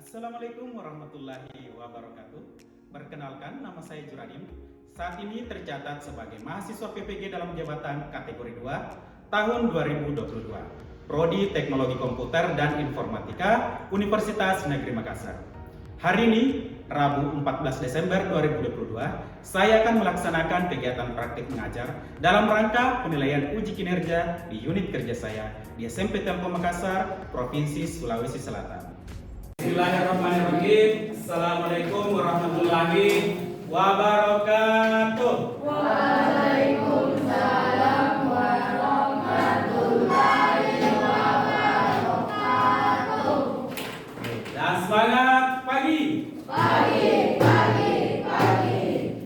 Assalamualaikum warahmatullahi wabarakatuh. Perkenalkan, nama saya Juradim. Saat ini tercatat sebagai mahasiswa PPG dalam jabatan kategori 2 tahun 2022. Prodi Teknologi Komputer dan Informatika Universitas Negeri Makassar. Hari ini, Rabu 14 Desember 2022, saya akan melaksanakan kegiatan praktik mengajar dalam rangka penilaian uji kinerja di unit kerja saya di SMP Telkom Makassar, Provinsi Sulawesi Selatan. Bismillahirrahmanirrahim. Assalamualaikum warahmatullahi wabarakatuh. Waalaikumsalam warahmatullahi wabarakatuh. Dan semangat pagi. Pagi.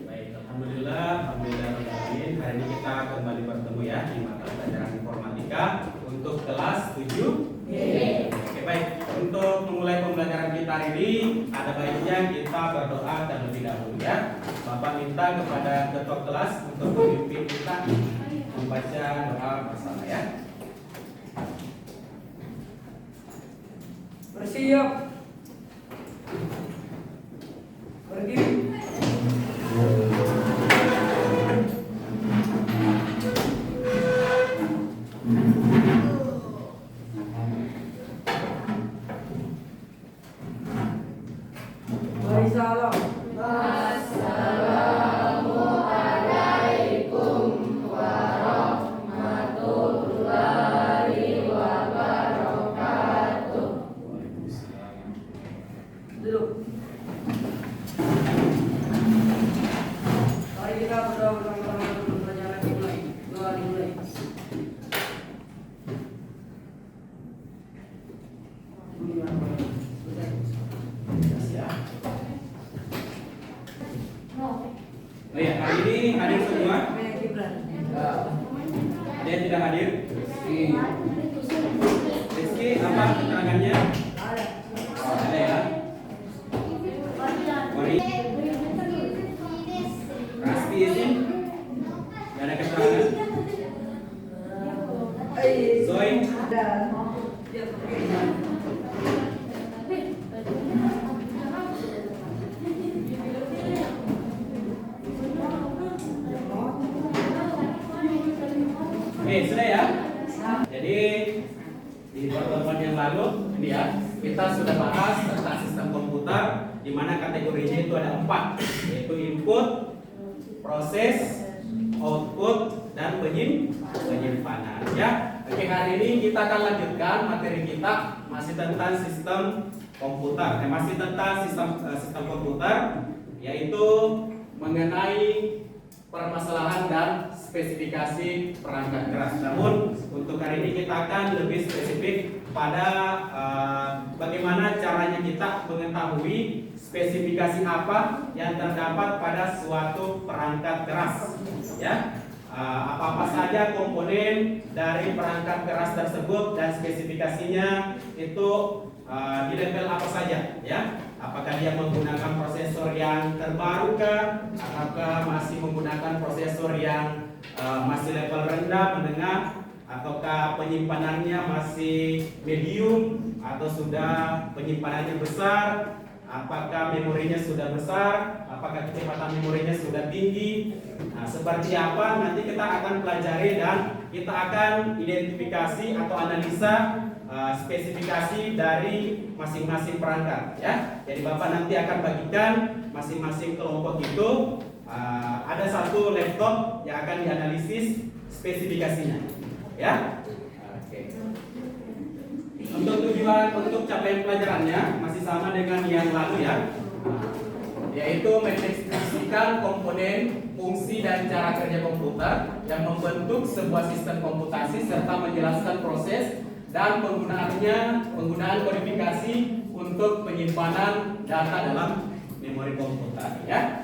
Baik, alhamdulillah. Hari ini kita kembali bertemu ya di mata pelajaran informatika untuk kelas 7. Oke, baik. Untuk memulai pembelajaran kita hari ini, ada baiknya kita berdoa terlebih dahulu ya. Bapak minta kepada ketua kelas untuk memimpin kita membaca doa bersama ya. Bersiap. Berdiri. Waalaikumsalam. Assalamualaikum warahmatullahi wabarakatuh. Duduk. Mari kita berdoa bersama-sama untuk pelajaran dimulai. Doa dimulai. Oh ya, hari ini hadir semua. Ada yang tidak hadir? Rizky, apa keterangannya? Ada ya? Mari. Rasti izin? Gak ada keterangan? Zoe? Oke, sudah ya? Jadi di pertemuan yang lalu ini ya, kita sudah bahas tentang sistem komputer di mana kategorinya itu ada 4, yaitu input, proses, output, dan penyimpanan ya. Oke, hari ini kita akan lanjutkan materi kita masih tentang sistem komputer. Masih tentang sistem komputer, yaitu mengenai permasalahan dan spesifikasi perangkat keras. Namun untuk hari ini kita akan lebih spesifik pada bagaimana caranya kita mengetahui spesifikasi apa yang terdapat pada suatu perangkat keras. Ya, apa-apa saja komponen dari perangkat keras tersebut dan spesifikasinya itu di level apa saja ya. Apakah dia menggunakan prosesor yang terbaru kah? Apakah masih menggunakan prosesor yang masih level rendah, menengah? Ataukah penyimpanannya masih medium? Atau sudah penyimpanannya besar? Apakah memorinya sudah besar? Apakah kecepatan memorinya sudah tinggi? Nah, seperti apa? Nanti kita akan pelajari dan kita akan identifikasi atau analisa spesifikasi dari masing-masing perangkat ya. Jadi Bapak nanti akan bagikan masing-masing kelompok itu ada satu laptop yang akan dianalisis spesifikasinya ya. Oke. Untuk tujuan untuk capaian pelajarannya masih sama dengan yang lalu ya. Yaitu mendeskripsikan komponen, fungsi dan cara kerja komputer yang membentuk sebuah sistem komputasi serta menjelaskan proses dan penggunaan kodifikasi untuk penyimpanan data dalam memori komputer ya.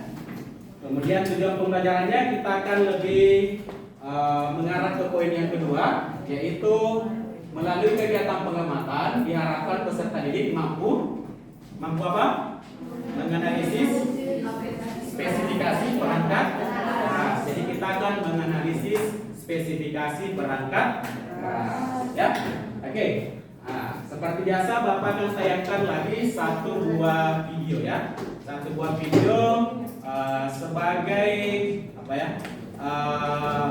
Kemudian tujuan pembelajarannya kita akan lebih mengarah ke poin yang kedua, yaitu melalui kegiatan pengamatan diharapkan peserta didik mampu apa? Menganalisis spesifikasi perangkat keras. Jadi kita akan menganalisis spesifikasi perangkat keras ya. Oke. Nah, Seperti biasa Bapak akan tayangkan lagi satu buah video ya. Satu buah video sebagai apa ya?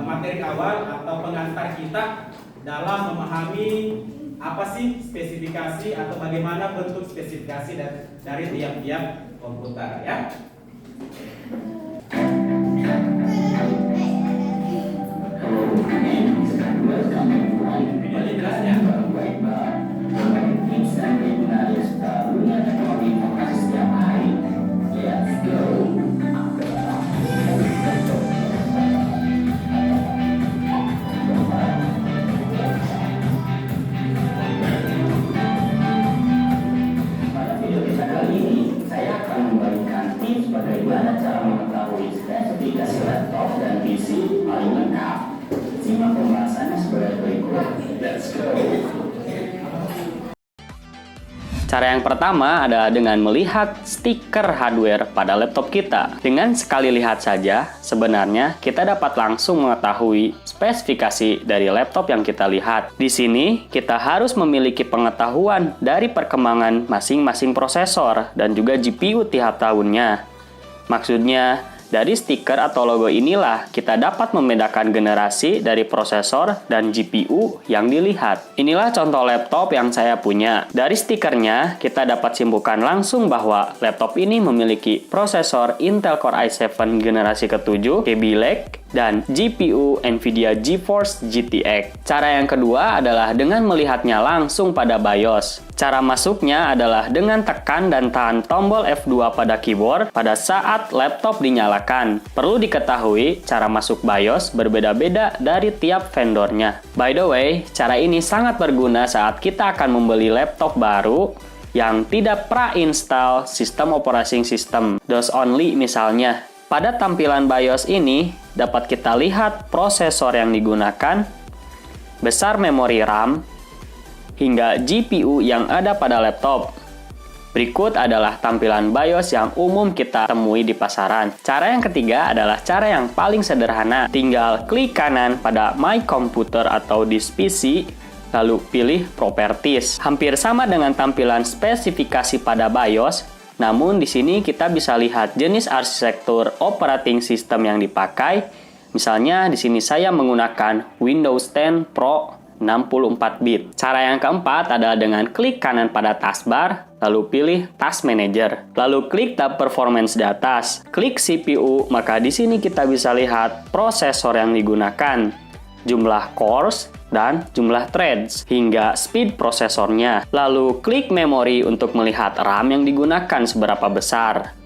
Materi awal atau pengantar kita dalam memahami apa sih spesifikasi atau bagaimana bentuk spesifikasi dari tiap-tiap komputer ya. Videonya jelasnya. Bagaimana cara mengetahui spesifikasi laptop dan PC paling lengkap? Simak pembahasannya sebagai berikut. Let's go! Cara yang pertama adalah dengan melihat stiker hardware pada laptop kita. Dengan sekali lihat saja, sebenarnya kita dapat langsung mengetahui spesifikasi dari laptop yang kita lihat. Di sini, kita harus memiliki pengetahuan dari perkembangan masing-masing prosesor dan juga GPU tiap tahunnya. Maksudnya, dari stiker atau logo inilah kita dapat membedakan generasi dari prosesor dan GPU yang dilihat. Inilah contoh laptop yang saya punya. Dari stikernya, kita dapat simpulkan langsung bahwa laptop ini memiliki prosesor Intel Core i7 generasi ke-7, Kaby Lake, dan GPU NVIDIA GeForce GTX. Cara yang kedua adalah dengan melihatnya langsung pada BIOS. Cara masuknya adalah dengan tekan dan tahan tombol F2 pada keyboard pada saat laptop dinyalakan. Perlu diketahui, cara masuk BIOS berbeda-beda dari tiap vendornya. By the way, cara ini sangat berguna saat kita akan membeli laptop baru yang tidak pra-install sistem operating system, DOS only misalnya. Pada tampilan BIOS ini, dapat kita lihat prosesor yang digunakan, besar memori RAM, hingga GPU yang ada pada laptop. Berikut adalah tampilan BIOS yang umum kita temui di pasaran. Cara yang ketiga adalah cara yang paling sederhana. Tinggal klik kanan pada My Computer atau This PC, lalu pilih Properties. Hampir sama dengan tampilan spesifikasi pada BIOS, namun di sini kita bisa lihat jenis arsitektur operating system yang dipakai. Misalnya di sini saya menggunakan Windows 10 Pro 64 bit. Cara yang keempat adalah dengan klik kanan pada taskbar, lalu pilih Task Manager, lalu klik tab Performance di atas. Klik CPU, maka di sini kita bisa lihat prosesor yang digunakan, jumlah cores, dan jumlah threads, hingga speed prosesornya. Lalu klik memori untuk melihat RAM yang digunakan seberapa besar,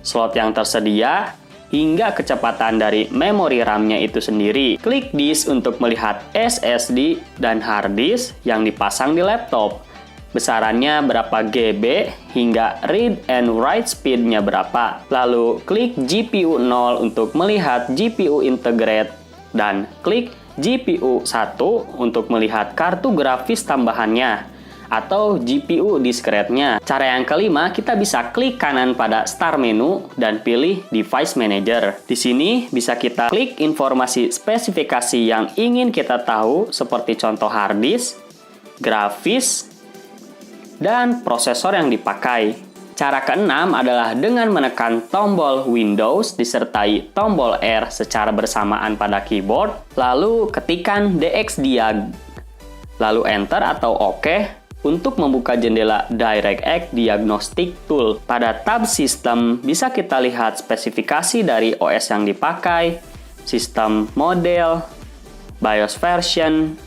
slot yang tersedia, hingga kecepatan dari memori RAM-nya itu sendiri. Klik disk untuk melihat SSD dan hard disk yang dipasang di laptop. Besarannya berapa GB hingga read and write speed-nya berapa. Lalu klik GPU 0 untuk melihat GPU integrate dan klik GPU 1 untuk melihat kartu grafis tambahannya atau GPU discrete-nya. Cara yang kelima, kita bisa klik kanan pada Start menu dan pilih Device Manager. Di sini bisa kita klik informasi spesifikasi yang ingin kita tahu seperti contoh hard disk, grafis, dan prosesor yang dipakai. Cara keenam adalah dengan menekan tombol Windows disertai tombol R secara bersamaan pada keyboard, lalu ketikkan DXDiag, lalu Enter atau OK untuk membuka jendela DirectX Diagnostic Tool. Pada tab Sistem, bisa kita lihat spesifikasi dari OS yang dipakai, sistem model, BIOS version,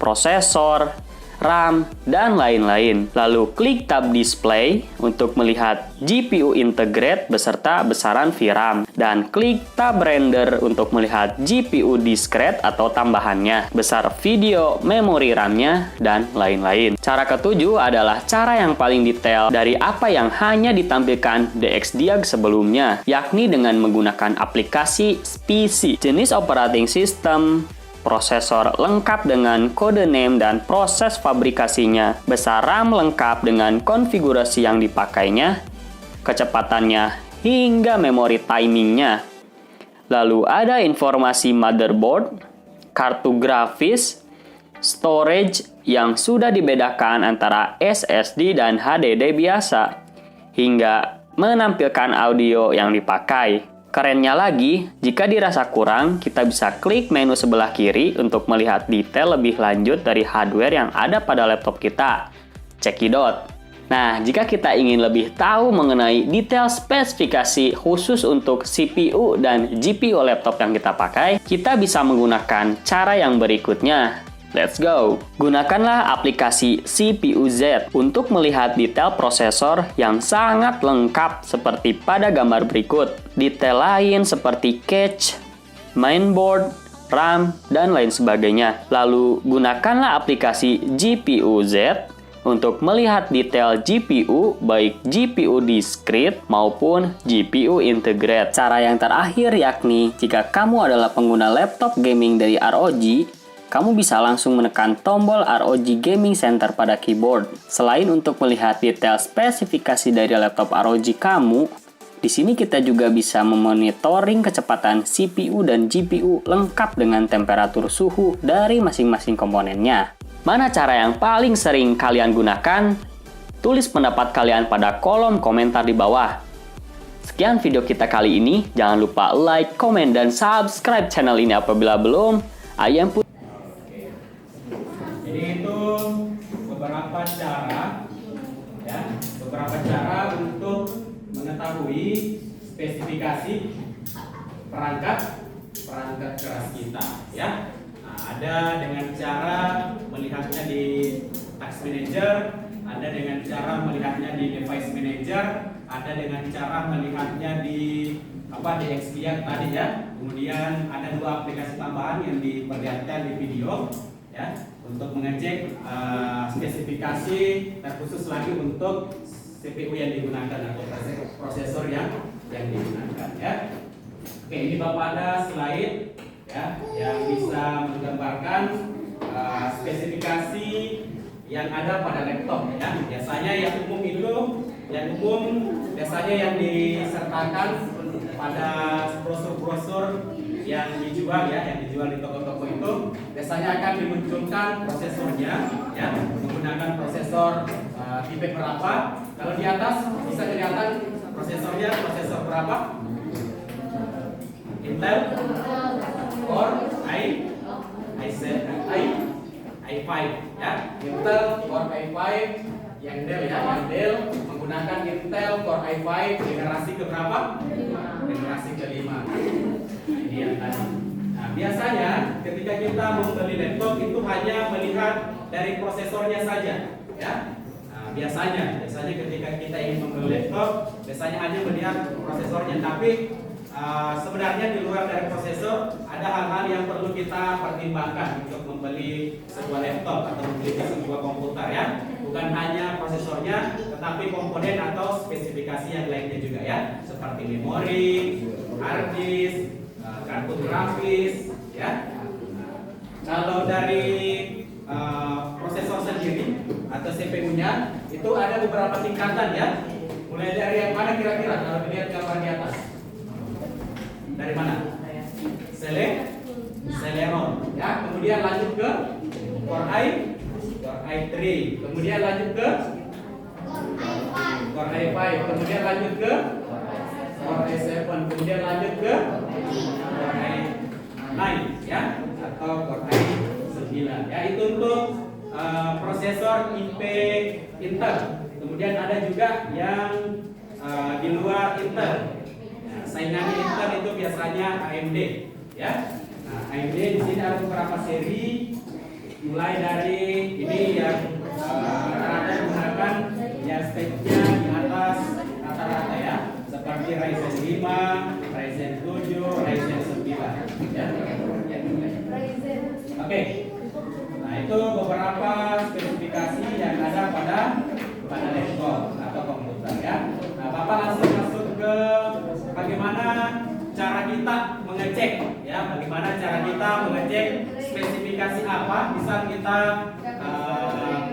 prosesor, RAM, dan lain-lain. Lalu klik tab Display untuk melihat GPU integrate beserta besaran VRAM. Dan klik tab Render untuk melihat GPU discrete atau tambahannya, besar video, memori RAM-nya, dan lain-lain. Cara ketujuh adalah cara yang paling detail dari apa yang hanya ditampilkan DXDiag sebelumnya, yakni dengan menggunakan aplikasi PC, jenis operating system, prosesor lengkap dengan kode name dan proses fabrikasinya, besar RAM lengkap dengan konfigurasi yang dipakainya, kecepatannya, hingga memori timingnya. Lalu ada informasi motherboard, kartu grafis, storage yang sudah dibedakan antara SSD dan HDD biasa, hingga menampilkan audio yang dipakai. Kerennya lagi, jika dirasa kurang, kita bisa klik menu sebelah kiri untuk melihat detail lebih lanjut dari hardware yang ada pada laptop kita. Cekidot. Nah, jika kita ingin lebih tahu mengenai detail spesifikasi khusus untuk CPU dan GPU laptop yang kita pakai, kita bisa menggunakan cara yang berikutnya. Let's go! Gunakanlah aplikasi CPU-Z untuk melihat detail prosesor yang sangat lengkap seperti pada gambar berikut. Detail lain seperti cache, mainboard, RAM, dan lain sebagainya. Lalu, gunakanlah aplikasi GPU-Z untuk melihat detail GPU, baik GPU discrete maupun GPU integrate. Cara yang terakhir yakni, jika kamu adalah pengguna laptop gaming dari ROG, kamu bisa langsung menekan tombol ROG Gaming Center pada keyboard. Selain untuk melihat detail spesifikasi dari laptop ROG kamu, di sini kita juga bisa memonitoring kecepatan CPU dan GPU lengkap dengan temperatur suhu dari masing-masing komponennya. Mana cara yang paling sering kalian gunakan? Tulis pendapat kalian pada kolom komentar di bawah. Sekian video kita kali ini. Jangan lupa like, komen, dan subscribe channel ini apabila belum. Ayam putih. Jadi itu beberapa cara, ya, beberapa cara untuk mengetahui spesifikasi perangkat keras kita, ya. Nah, ada dengan cara melihatnya di Task Manager, ada dengan cara melihatnya di Device Manager, ada dengan cara melihatnya di XPiat tadi, ya. Kemudian ada 2 aplikasi tambahan yang diperlihatkan di video, ya, untuk mengecek spesifikasi terkhusus lagi untuk CPU yang digunakan atau prosesor yang digunakan, ya. Oke, ini Bapak ada slide, ya, yang bisa menggambarkan spesifikasi yang ada pada laptop, ya. Biasanya yang umum biasanya yang disertakan pada brosur-brosur yang dijual, ya, yang dijual di toko-toko itu biasanya akan dimunculkan prosesornya, ya, menggunakan prosesor tipe berapa. Kalau di atas bisa kelihatan prosesornya prosesor berapa? Intel Core i5, ya. Intel Core i5 yang Dell menggunakan Intel Core i5 generasi keberapa? Generasi ke-5. Ini yang tadi. Nah, biasanya ketika kita membeli laptop itu hanya melihat dari prosesornya saja, ya. Nah, biasanya ketika kita ingin membeli laptop, biasanya hanya melihat prosesornya, tapi sebenarnya di luar dari prosesor ada hal-hal yang perlu kita pertimbangkan untuk membeli sebuah laptop atau membeli sebuah komputer, ya. Bukan hanya prosesornya, tetapi komponen atau spesifikasi yang lainnya juga, ya, seperti memori, hard disk, kartu grafis, ya. Kalau dari prosesor sendiri atau CPU-nya itu ada beberapa tingkatan, ya. Mulai dari yang mana kira-kira kalau dilihat gambar di atas? Dari mana? Celeron, ya. Kemudian lanjut ke Core i3, kemudian lanjut ke Core i5, kemudian lanjut ke Core i7, kemudian lanjut ke Core i9, ya, atau Core i9, ya. Itu untuk prosesor IP Intel. Kemudian ada juga yang di luar Intel. Nah, saingannya Intel itu biasanya AMD, ya. Nah, AMD di sini ada beberapa seri, mulai dari ini yang rata-rata menggunakan yang speknya di atas rata-rata, ya, seperti Ryzen 5, Ryzen 7, Ryzen 9, ya. Oke. Nah, itu beberapa spesifikasi yang ada pada laptop atau komputer, ya. Nah, Bapak langsung masuk ke bagaimana cara kita mengecek, ya, bagaimana cara kita mengecek spesifikasi apa bisa kita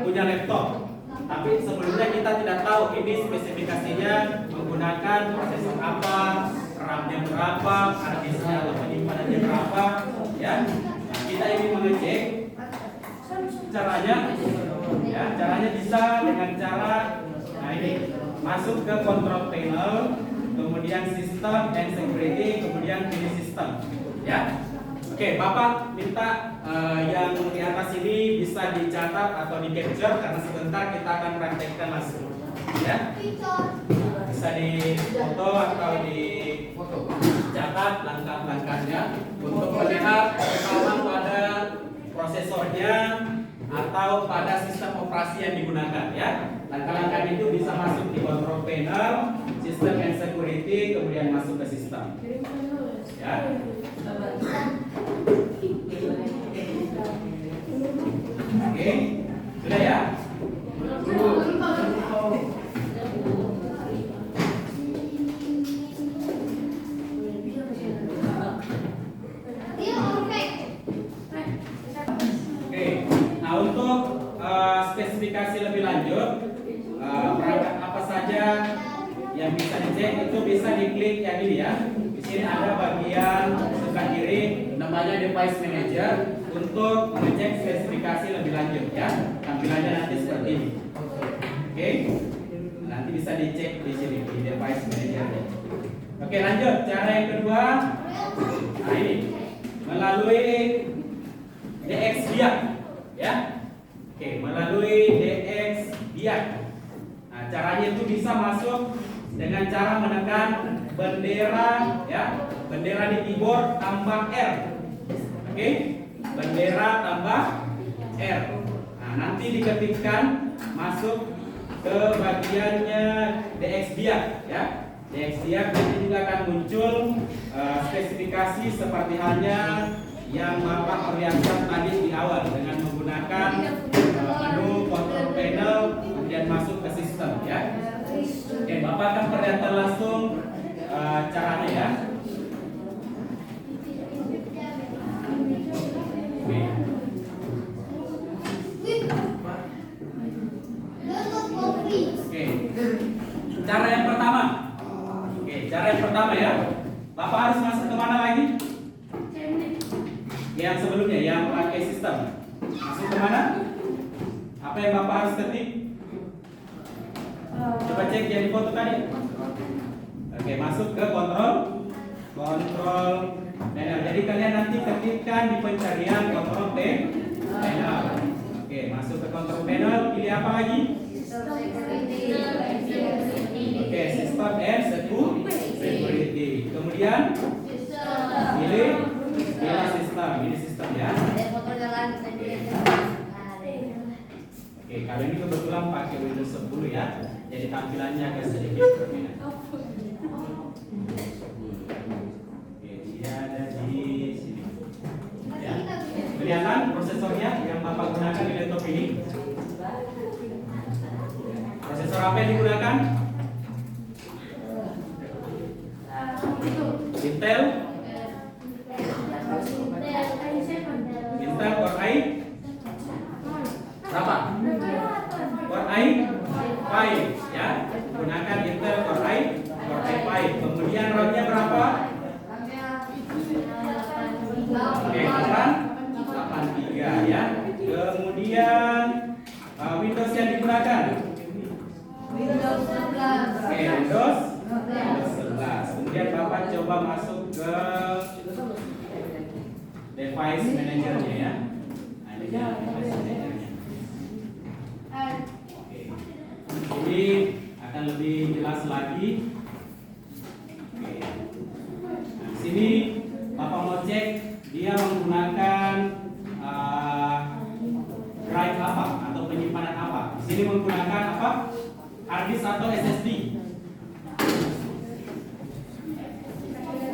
punya laptop. Tapi sebelumnya kita tidak tahu ini spesifikasinya menggunakan prosesor apa, RAM-nya berapa, hard disk-nya atau penyimpanannya berapa, ya. Nah, kita ingin mengecek caranya? Ya, caranya bisa dengan cara ini. Masuk ke control panel, kemudian system and security, kemudian pilih system. Ya. Oke, Bapak minta yang di atas ini bisa dicatat atau di capture karena sebentar kita akan praktekkan langsung. Ya. Bisa di foto atau di catat langkah-langkahnya untuk melihat pertama pada prosesornya atau pada sistem operasi yang digunakan ya. Langkah-langkah itu bisa masuk di control panel, system and security, kemudian masuk ke sistem. Ya. Oke, sudah ya? Spesifikasi lebih lanjut, perangkat apa saja yang bisa dicek itu bisa diklik yang ini ya. Di sini ada bagian sebelah kiri namanya Device Manager untuk mengecek spesifikasi lebih lanjut ya. Tampilannya nanti seperti ini. Oke, nanti bisa dicek di sini di Device Manager. Oke, lanjut. Cara yang kedua, nah ini melalui DX Biak ya. Oke, melalui DX Biak. Nah, caranya itu bisa masuk dengan cara menekan bendera ya, bendera di keyboard tambah R. Oke, bendera tambah R. Nah, nanti diketikkan masuk ke bagiannya DX Biak ya. DX Biak nanti juga akan muncul spesifikasi seperti halnya yang Bapak perlihatkan tadi di awal dengan menggunakan menu control panel kemudian masuk ke sistem ya. Oke, Bapak akan perlihatkan langsung caranya ya. Oke. Cara yang pertama. Oke, cara yang pertama ya. Bapak harus masuk ke mana lagi? Yang sebelumnya yang pakai sistem. Masuk ke mana? Apa yang Bapak harus ketik? Coba cek yang di foto tadi. Oke, masuk ke control panel. Jadi kalian nanti ketikkan di pencarian control panel. Oke, masuk ke control panel, pilih apa lagi? Oke, system and security. Kemudian pilih sistem ya. Oke, kali ini kebetulan pakai Windows 10 ya. Jadi tampilannya agak sedikit berbeda. Oke, dia ada di sini. Ya. Kelihatan prosesornya yang Bapak gunakan di laptop ini? Prosesor apa yang digunakan? Intel Core i berapa? Core i5 ya. Gunakan Intel Core i5. Kemudian RAM-nya berapa? Oke, 83 ya. Kemudian Windows yang digunakan? Windows 11. Oke, Windows 11. Kemudian Bapak coba masuk ke Device Manager-nya ya. Nah, ini dia Device Manager-nya. Oke. Ini akan lebih jelas lagi. Oke. Nah, di sini Bapak mau cek dia menggunakan drive apa atau penyimpanan apa. Di sini menggunakan apa? Hard disk atau SSD?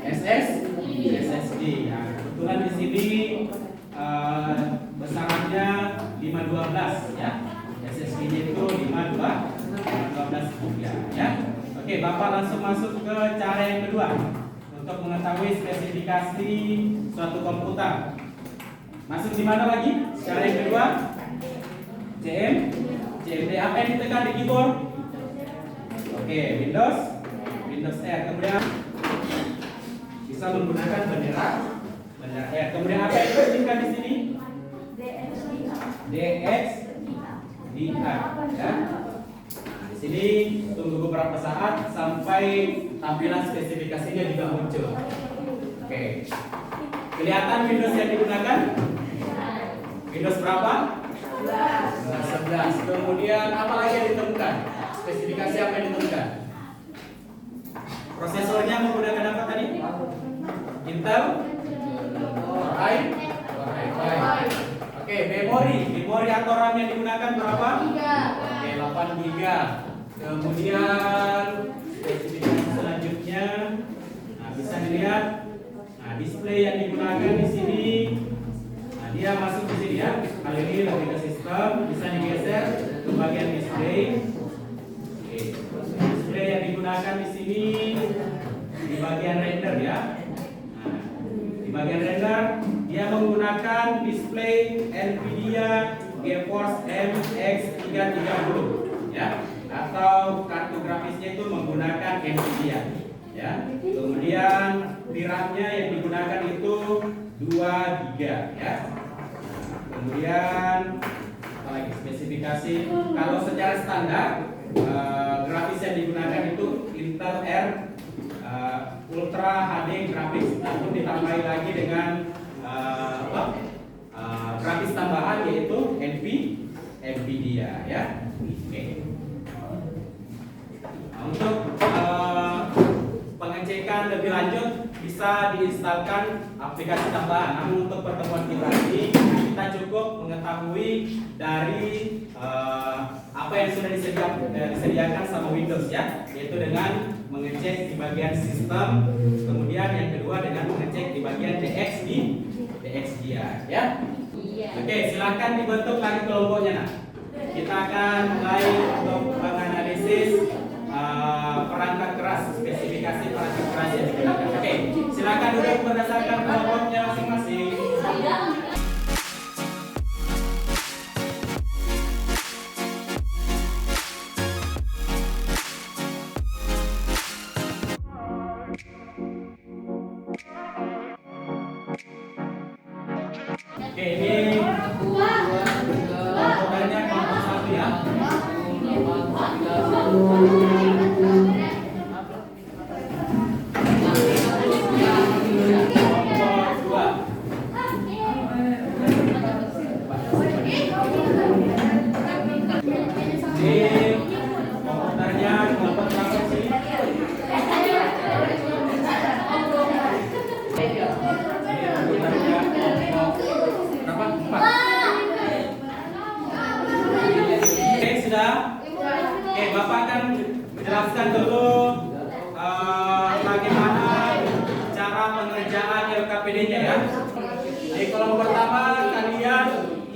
SSD. Nah, kebetulan di sini besarannya 512 ya. SSD-nya itu 512 ya. Oke, Bapak langsung masuk ke cara yang kedua untuk mengetahui spesifikasi suatu komputer. Masuk di mana lagi? Cara yang kedua, CMD. Apa yang ditekan di keyboard? Oke, Windows R. Kemudian bisa menggunakan bendera R. Kemudian apa yang diketikkan di sini? DXDR ya. Nah, di sini tunggu beberapa saat sampai tampilan spesifikasinya juga muncul. Oke. Kelihatan Windows yang digunakan? Windows berapa? 11. Kemudian apa lagi yang ditemukan? Spesifikasi apa yang ditemukan? Prosesornya menggunakan apa tadi? Intel Core i5. Oke, memori atau RAM yang digunakan berapa? 8 GB. Kemudian spesifikasi selanjutnya, nah bisa dilihat, nah display yang digunakan di sini, nah dia masuk di sini ya. Kali ini lebih ke sistem, bisa digeser ke bagian display. Oke, display yang digunakan di sini di bagian render ya. Nah, di bagian render dia menggunakan display NVIDIA GeForce MX 330 ya, atau kartu grafisnya itu menggunakan NVIDIA ya. Kemudian RAM-nya yang digunakan itu 2 GB ya. Kemudian apa lagi spesifikasi? Kalau secara standar grafis yang digunakan itu Intel R Ultra HD grafis, namun ditambahi lagi dengan grafis tambahan yaitu NVIDIA ya. Oke. Nah, untuk pengecekan lebih lanjut bisa diinstalkan aplikasi tambahan. Namun untuk pertemuan kita ini kita cukup mengetahui dari apa yang sudah disediakan sama Windows ya, yaitu dengan mengecek di bagian sistem, kemudian yang kedua dengan mengecek di bagian DXDR ya. Oke, silakan dibentuk lagi kelompoknya. Nah, kita akan mulai untuk menganalisis perangkat keras, spesifikasi perangkat keras yang digunakan. Oke, silakan duduk berdasarkan kelompoknya masing-masing. Oke, ini kelompoknya kelompok 1 ya. Oke, Bapak akan menjelaskan dulu bagaimana cara pengerjaan LKPD-nya ya. Di kolom pertama kalian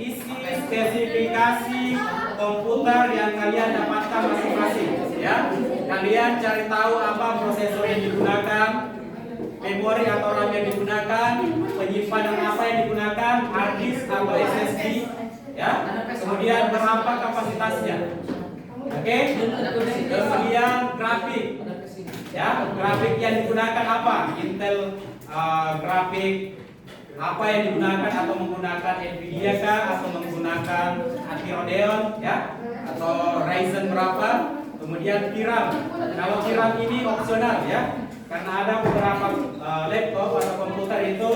isi spesifikasi komputer yang kalian dapatkan masing-masing ya. Kalian cari tahu apa prosesor yang digunakan, memori atau RAM yang digunakan, penyimpanan apa yang digunakan, hard disk atau SSD ya. Kemudian berapa kapasitasnya. Oke, kemudian grafik ya, grafik yang digunakan apa? Intel grafik apa yang digunakan, atau menggunakan Nvidia kah, atau menggunakan Radeon ya, atau Ryzen berapa? Kemudian VRAM. Kalau VRAM ini opsional ya, karena ada beberapa laptop atau komputer itu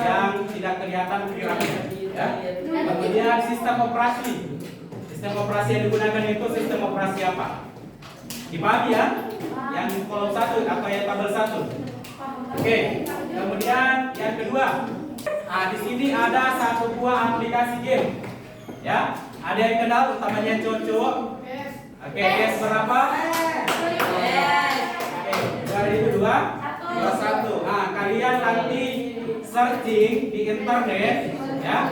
yang tidak kelihatan VRAM-nya ya. Kemudian sistem operasi. Sistem operasi yang digunakan itu sistem operasi apa? Dibagi ya, yang kolom 1 atau yang tabel 1. Oke, kemudian yang kedua, nah di sini ada satu buah aplikasi game, ya. Ada yang kenal, utamanya cowok-cowok. Oke, guys berapa? Oke, 2021. Nah, kalian nanti searching di internet, ya.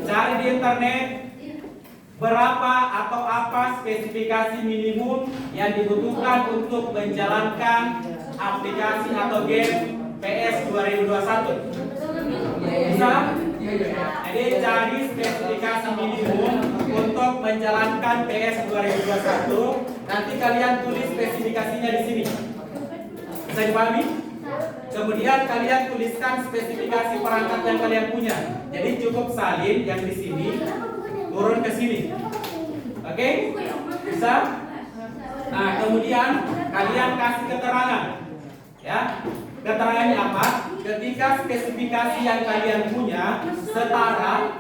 Cari di internet berapa atau apa spesifikasi minimum yang dibutuhkan untuk menjalankan aplikasi atau game PS 2021. Bisa? Jadi cari spesifikasi minimum untuk menjalankan PS 2021. Nanti kalian tulis spesifikasinya di sini. Bisa dipahami? Kemudian kalian tuliskan spesifikasi perangkat yang kalian punya. Jadi cukup salin yang di sini turun ke sini. Oke? Bisa? Nah, kemudian kalian kasih keterangan. Ya. Keterangannya apa? Ketika spesifikasi yang kalian punya setara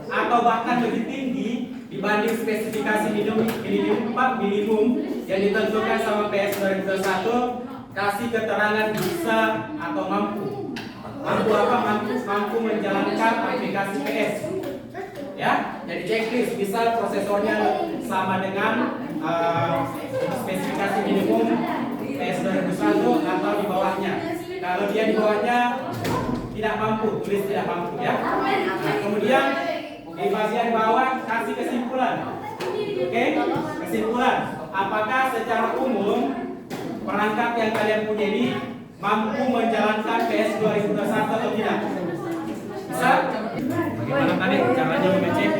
atau bahkan lebih tinggi dibanding spesifikasi minimum yang ditentukan sama PS 2021, kasih keterangan bisa atau mampu. Mampu apa? Mampu menjalankan aplikasi PS. Ya, jadi checklist bisa prosesornya sama dengan spesifikasi minimum PS 2001 atau di bawahnya. Kalau dia di bawahnya tidak mampu, tulis tidak mampu ya. Nah, kemudian di bagian bawah kasih kesimpulan. Oke, kesimpulan. Apakah secara umum perangkat yang kalian punya ini mampu menjalankan PS 2021 atau tidak? Bisa? Bagaimana tadi caranya mengecek?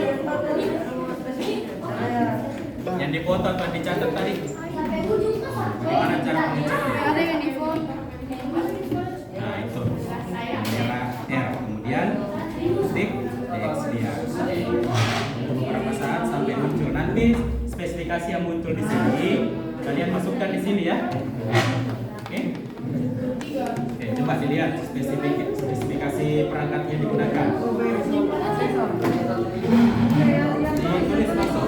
Yang dipoto atau dicatat tadi? Bagaimana cara mengeceknya? Ada yang di phone. Nah itu merah R, kemudian titik DX dia. Beberapa saat sampai muncul. Nanti spesifikasi yang muncul di sini kalian masukkan di sini ya. Oke. Oke, coba dilihat spesifikasi perangkat yang digunakan. Ditulis masuk.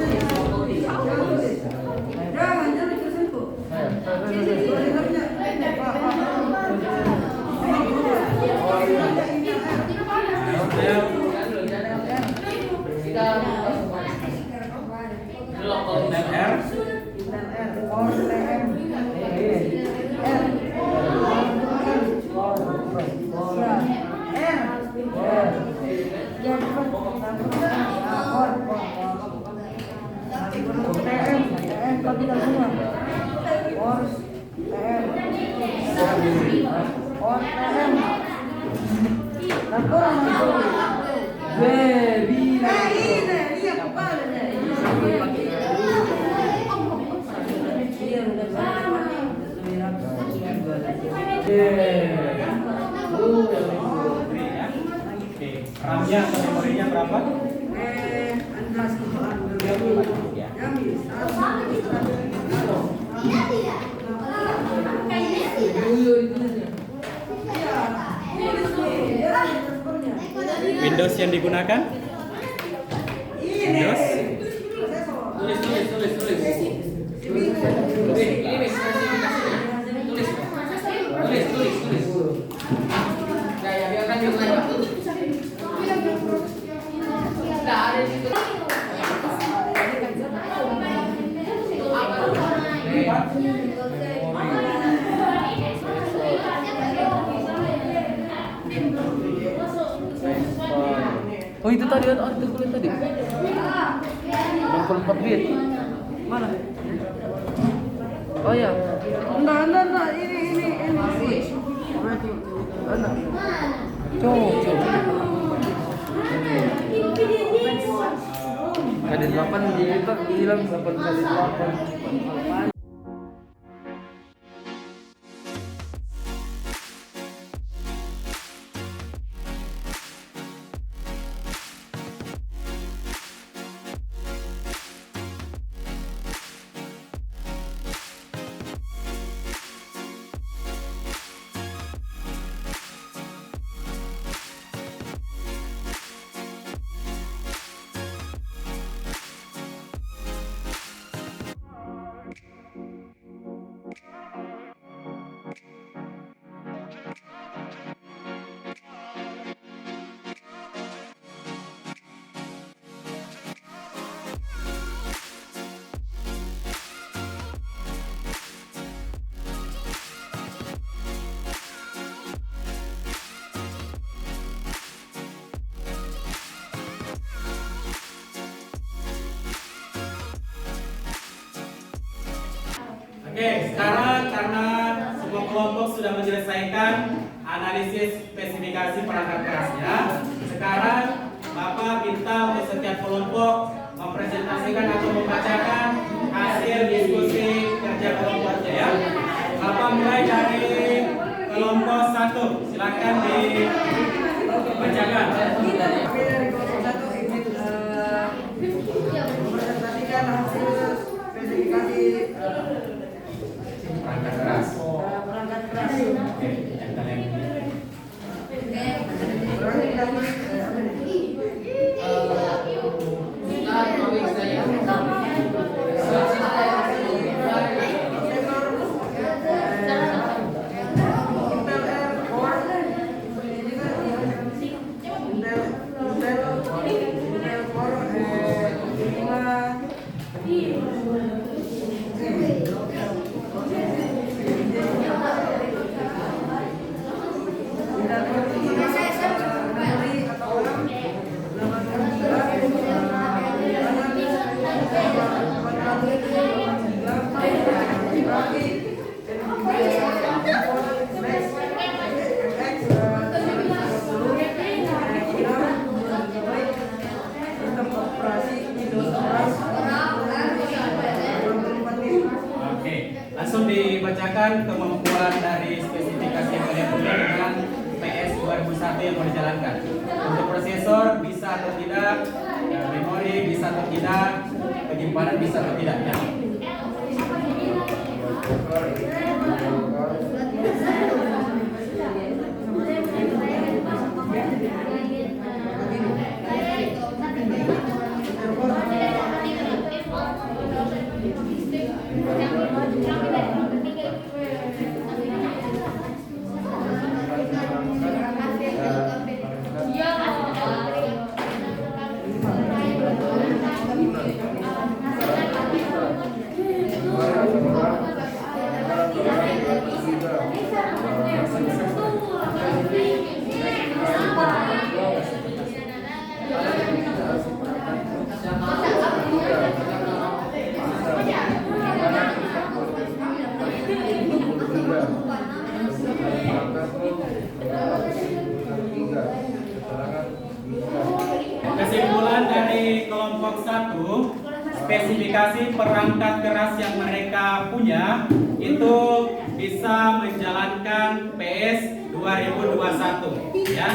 RAM-nya atau memorinya berapa? Windows yang digunakan? Windows? Oh itu tadi ada kulit tadi. 64 bit. Mana? Oh ya. Enggak, ini. Enggak. Coba. Ada 8 di kita bilang 8 kali 8. Oke, sekarang karena semua kelompok sudah menyelesaikan analisis spesifikasi perangkat kerasnya, sekarang Bapak minta untuk setiap kelompok mempresentasikan atau membacakan hasil diskusi kerja kelompoknya ya. Bapak mulai dari kelompok 1. Silakan dibacakan. Kami dari kelompok 1 ingin mempresentasikan hasil spesifikasi Perangkat keras. perangkat keras. Oke, yang kalian pilih. Oke, langsung dibacakan kemampuan dari spesifikasi molekuler dengan PS 2001 yang mau dijalankan. Untuk prosesor bisa atau tidak, memori bisa atau tidak, penyimpanan bisa atau tidak. Ya. Kesimpulan dari kelompok 1, spesifikasi perangkat keras yang mereka punya itu bisa menjalankan PS 2021 ya,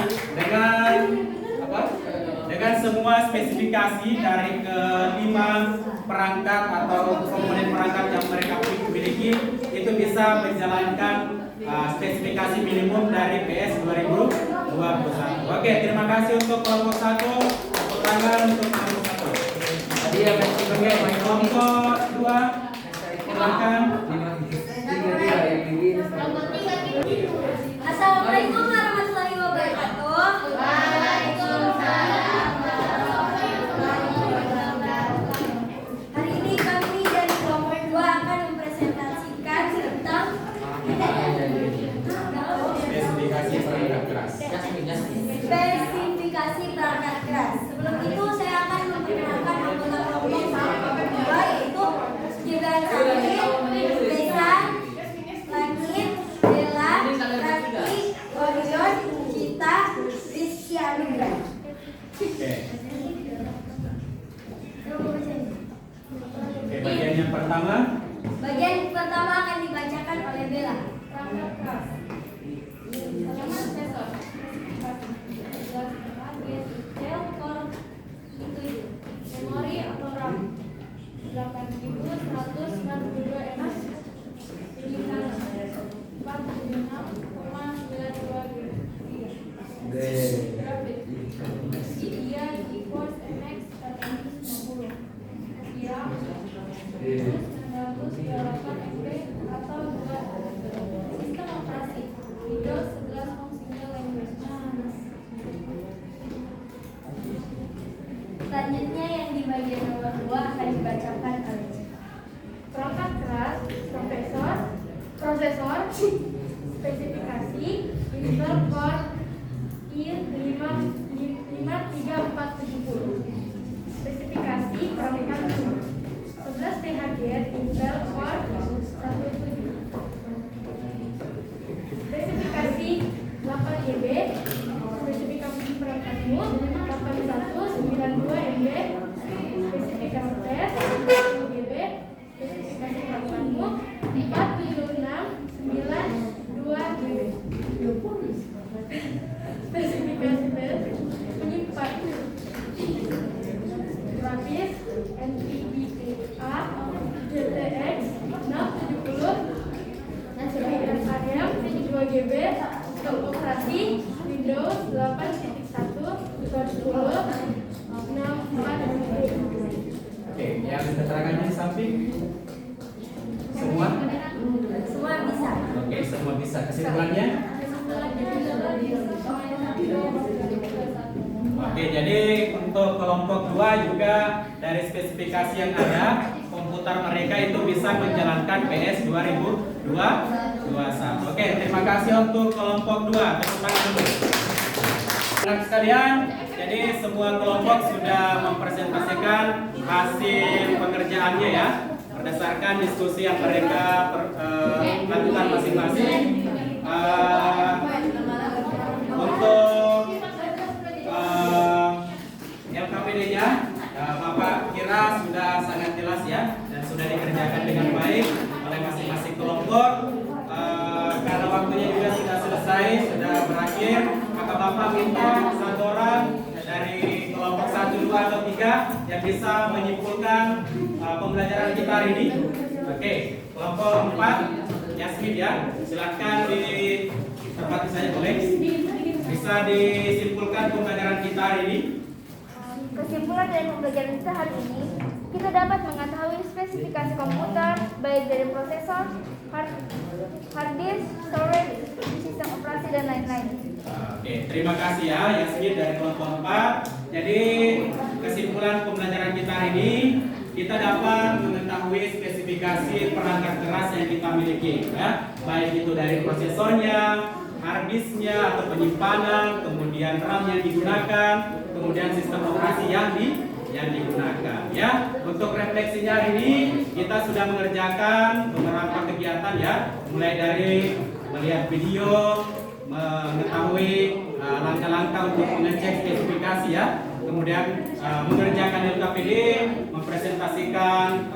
dengan semua spesifikasi dari kelima perangkat atau komponen perangkat yang mereka miliki itu bisa menjalankan spesifikasi minimum dari PS 2021. Oke, terima kasih untuk kelompok 1. Tepuk tangan untuk kelompok 1. Oke, kelompok 2 silakan. Assalamualaikum warahmatullahi wabarakatuh. Hari ini kami dari kelompok 2 akan mempresentasikan tentang Spesifikasi perangkat keras. spesifikasi perangkat keras. Sebelum itu saya akan memperkenalkan anggota kelompok 2 yaitu Gibran Salim, Besan, Langit, Bella, Rati, Orion, Cita, Rizky Anugrah. Oke. Oke, bagian yang pertama. Bagian pertama akan dibacakan oleh Bella. Perangkat keras. Prosesor. Detail core i7. Memori atau RAM 8142 MB. Penyimpanan 46,92 Grafik Nvidia GeForce MX 490. RAM 928 MB atau 2. Sistem operasi Windows 11 Home Single Language. Selanjutnya yang di bagian nomor 2 akan dibacakan oleh Perangkat keras, prosesor, spesifikasi Intel Core i5-3470. Spesifikasi perangkat 11 THz Intel Core i7. Spesifikasi 8GB. Spesifikasi perangkatmu 8192 MB. Spesifikasi flash 10GB. Spesifikasi perangkatmu 47692 GB. Windows 8.1 10 64. Oke, yang keterangannya di samping semua? Semua bisa. Oke, semua bisa. Kesimpulannya? Oke, jadi untuk kelompok 2 juga dari spesifikasi yang ada, komputer mereka itu bisa menjalankan PS 2021. Oke, terima kasih untuk kelompok 2. Tepuk tangan dulu. Anak sekalian, jadi semua kelompok sudah mempresentasikan hasil pengerjaannya ya, berdasarkan diskusi yang mereka lakukan masing-masing. Untuk LKPD-nya, Bapak kira sudah sangat jelas ya, dan sudah dikerjakan dengan baik oleh masing-masing kelompok. Karena waktunya juga sudah selesai, sudah berakhir, maka Bapak minta satu orang dari kelompok 1, 2, atau 3 yang bisa menyimpulkan pembelajaran kita hari ini. Oke, kelompok 4, Yasmin ya, silakan di tempat saya boleh. Bisa disimpulkan pembelajaran kita hari ini. Kesimpulan dari pembelajaran kita hari ini, kita dapat mengetahui spesifikasi komputer baik dari prosesor, hard disk, storage, sistem operasi dan lain-lain. Oke, terima kasih ya Yasmin dari kelompok 4. Jadi kesimpulan pembelajaran kita hari ini, kita dapat mengetahui spesifikasi perangkat keras yang kita miliki ya, baik itu dari prosesornya, harddisknya atau penyimpanan, kemudian RAM yang digunakan, kemudian sistem operasi yang digunakan ya. Untuk refleksinya hari ini kita sudah mengerjakan beberapa kegiatan ya, mulai dari melihat video, mengetahui langkah-langkah untuk mengecek spesifikasi ya, kemudian mengerjakan LKPD, mempresentasikan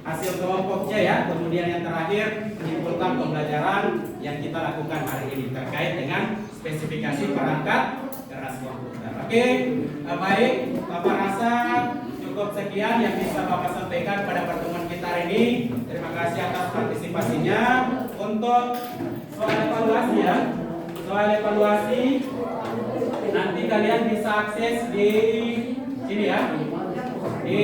hasil kelompoknya ya, kemudian yang terakhir menyimpulkan pembelajaran yang kita lakukan hari ini terkait dengan spesifikasi perangkat keras komputer. Oke, baik, Bapak rasa cukup sekian yang bisa Bapak sampaikan pada pertemuan kita hari ini. Terima kasih atas partisipasinya. Untuk soal evaluasi ya, soal evaluasi nanti kalian bisa akses di sini ya, di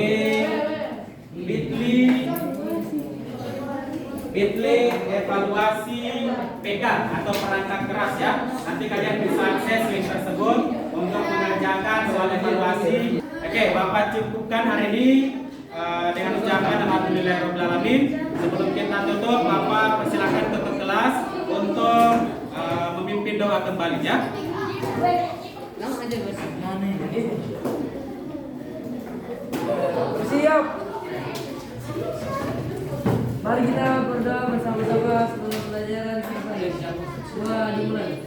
Bitly evaluasi PK atau perangkat keras ya. Nanti kalian bisa akses link tersebut untuk mengerjakan soal evaluasi. Oke, Bapak cukupkan hari ini dengan ucapan alhamdulillahirobbilalamin. Sebelum kita tutup, Bapak persilakan tutup kelas untuk memimpin doa kembali ya. Siap. Mari kita berdoa bersama-sama sebelum pelajaran kita. Doa dimulai.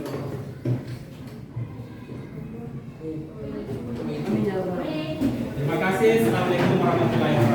Terima kasih. Assalamualaikum warahmatullahi wabarakatuh.